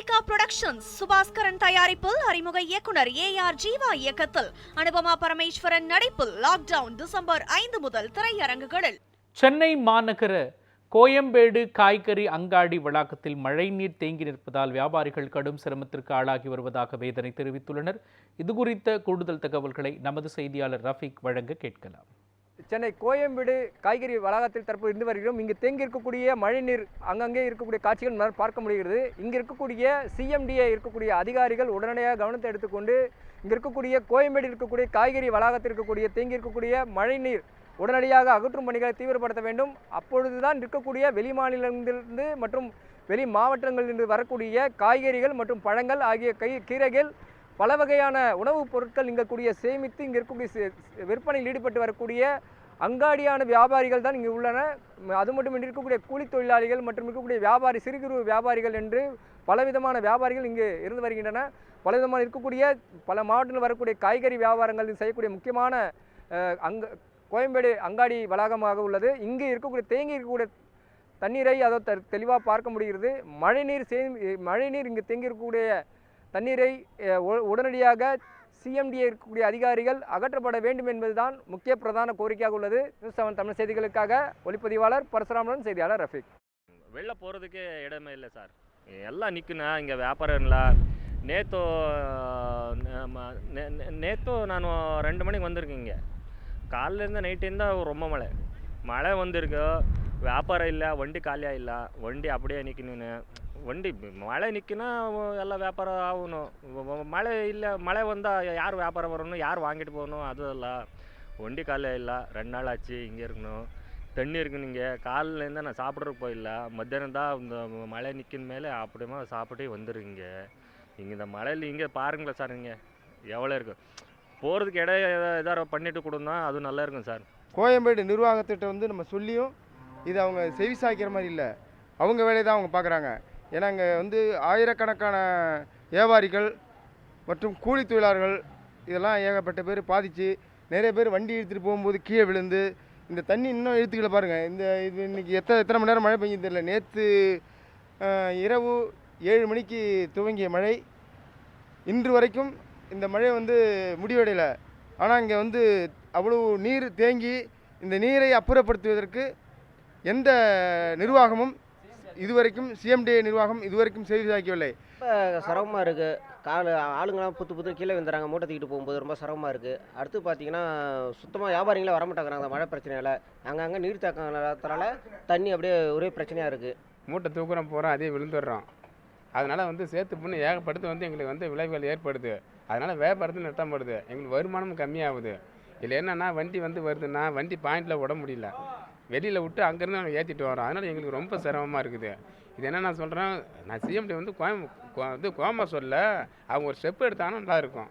Monica Productions Subaskaran தயாரிப்பில் அறிமுக இயக்குனர் ஏஆர் ஜீவா இயக்கத்தில் அனுபமா பரமேஸ்வரன் நடிப்பில் லாக்டவுன் டிசம்பர் 5 முதல் திரையரங்குகளில். சென்னை மாநகர கோயம்பேடு காய்கறி அங்காடி வளாகத்தில் மழைநீர் தேங்கி நிற்பதால் வியாபாரிகள் கடும் சிரமத்திற்கு ஆளாகி வருவதாக வேதனை தெரிவித்துள்ளனர். இதுகுறித்த கூடுதல் தகவல்களை நமது செய்தியாளர் ரஃபீக் வழங்க கேட்கலாம். சென்னை கோயம்பேடு காய்கறி வளாகத்தில் தற்போது இருந்து வருகிறோம். இங்கு தேங்கி இருக்கக்கூடிய மழைநீர் அங்கங்கே இருக்கக்கூடிய காட்சிகள் பார்க்க முடிகிறது. இங்கு இருக்கக்கூடிய சிஎம்டிஏ இருக்கக்கூடிய அதிகாரிகள் உடனடியாக கவனத்தை எடுத்துக்கொண்டு இங்கு இருக்கக்கூடிய கோயம்பேடு இருக்கக்கூடிய காய்கறி வளாகத்தில் இருக்கக்கூடிய தேங்கி இருக்கக்கூடிய மழைநீர் உடனடியாக அகற்றும் பணிகளை தீவிரப்படுத்த வேண்டும். அப்பொழுதுதான் இருக்கக்கூடிய வெளி மாநிலங்களிலிருந்து மற்றும் வெளி மாவட்டங்களிலிருந்து வரக்கூடிய காய்கறிகள் மற்றும் பழங்கள் ஆகிய கீரைகள் பல வகையான உணவுப் பொருட்கள் இங்கே கூடிய சேமித்து இங்கே இருக்கக்கூடிய விற்பனையில் ஈடுபட்டு வரக்கூடிய அங்காடியான வியாபாரிகள் தான் இங்கே உள்ளன. அது மட்டுமின்றி இருக்கக்கூடிய கூலி தொழிலாளிகள் மற்றும் இருக்கக்கூடிய வியாபாரி சிறு குறு வியாபாரிகள் என்று பலவிதமான வியாபாரிகள் இங்கு இருந்து வருகின்றன. பலவிதமான இருக்கக்கூடிய பல மாவட்டங்களில் வரக்கூடிய காய்கறி வியாபாரங்கள் செய்யக்கூடிய முக்கியமான கோயம்பேடு அங்காடி வளாகமாக உள்ளது. இங்கு இருக்கக்கூடிய தேங்கி இருக்கக்கூடிய தண்ணீரை அதை தெளிவாக பார்க்க முடிகிறது. மழைநீர் இங்கு தேங்கி இருக்கக்கூடிய தண்ணீரை உடனடியாக சிஎம்டிஏ இருக்கக்கூடிய அதிகாரிகள் அகற்றப்பட வேண்டும் என்பதுதான் முக்கிய பிரதான கோரிக்கையாக உள்ளது. நியூஸ் 7 தமிழ் செய்திகளுக்காக ஒளிப்பதிவாளர் பரசுராமன், செய்தியாளர் ரஃபீக். வெளில போகிறதுக்கே இடமே இல்லை சார். எல்லாம் நிற்குண்ணா இங்கே வியாபாரம் இல்லை. நேற்று நான் 2 மணிக்கு வந்திருக்கேன். இங்கே காலையிலேருந்து நைட்டேருந்து ரொம்ப மழை வந்திருக்கு. வியாபாரம் இல்லை, வண்டி காலியாக இல்லை, வண்டி அப்படியே நிற்கணுன்னு. வண்டி மழை நிற்குன்னா எல்லாம் வியாபாரம் ஆகணும். மழை இல்லை, மழை வந்தால் யார் வியாபாரம் வரணும், யார் வாங்கிட்டு போகணும், அதுவும் இல்லை. வண்டி காலையாக இல்லை, 2 நாள் ஆச்சு இங்கே இருக்கணும். தண்ணி இருக்குன்னு இங்கே காலையிலேருந்து நான் சாப்பிட்றதுக்கு போயிடல. மத்தியானம் தான் இந்த மழை நிற்கின மேலே அப்படியுமா சாப்பிட்டே வந்துருங்க. இங்கே இந்த மழையில் இங்கே பாருங்களேன் சார், இங்கே எவ்வளோ இருக்குது. போகிறதுக்கு இடம் எதாவது பண்ணிட்டு கொடுந்தா அதுவும் நல்லா இருக்கும் சார். கோயம்பேடு நிர்வாகத்திட்ட நம்ம சொல்லியும் இது அவங்க செவி சாய்க்கிற மாதிரி இல்லை. அவங்க வேலையை தான் அவங்க பார்க்குறாங்க. ஏன்னா இங்கே ஆயிரக்கணக்கான வியாபாரிகள் மற்றும் கூலி தொழிலாளர்கள் இதெல்லாம் ஏகப்பட்ட பேர் பாதித்து நிறைய பேர் வண்டி இழுத்துட்டு போகும்போது கீழே விழுந்து இந்த தண்ணி இன்னும் இழுத்துக்கிட்ட பாருங்கள். இது இன்றைக்கி எத்தனை மணி நேரம் மழை பெஞ்சு தெரியல. நேற்று இரவு 7 மணிக்கு துவங்கிய மழை இன்று வரைக்கும் இந்த மழை முடிவடையலை. ஆனால் இங்கே அவ்வளோ நீர் தேங்கி இந்த நீரை அப்புறப்படுத்துவதற்கு எந்த நிர்வாகமும் இதுவரைக்கும் சிஎம்டிஏ நிர்வாகம் இதுவரைக்கும் செய்தி தாக்கவில்லை. ரொம்ப சிரமமாக இருக்குது. ஆளுங்களாம் புத்து கீழே வந்துடுறாங்க. மூட்டை தூக்கிட்டு போகும்போது ரொம்ப சிரமமாக இருக்குது. அடுத்து பார்த்தீங்கன்னா சுத்தமாக வியாபாரிங்களே வரமாட்டேங்கிறாங்க. அந்த மழை பிரச்சனையால் அங்கங்கே நீர் தாக்கத்தினால தண்ணி அப்படியே ஒரே பிரச்சனையாக இருக்குது. மூட்டை தூக்குறோம் போகிறோம், அதே விழுந்துடுறோம். அதனால் சேர்த்து பண்ணி ஏகப்படுத்து எங்களுக்கு விளைவுகள் ஏற்படுது. அதனால் வியாபாரத்தில் நிறுத்தப்படுது. எங்களுக்கு வருமானமும் கம்மியாகுது. இதில் என்னென்னா வண்டி வருதுன்னா வண்டி பாயிண்டில் விட முடியல. வெளியில் விட்டு அங்கேருந்து நாங்கள் ஏற்றிட்டு வரோம். அதனால் எங்களுக்கு ரொம்ப சிரமமாக இருக்குது. இது என்ன நான் சொல்கிறேன், நான் சிஎம்டி கோயம்புத்தூர் சொல்ல அவங்க ஒரு ஸ்டெப் எடுத்தாங்கன்னா நல்லா இருக்கும்.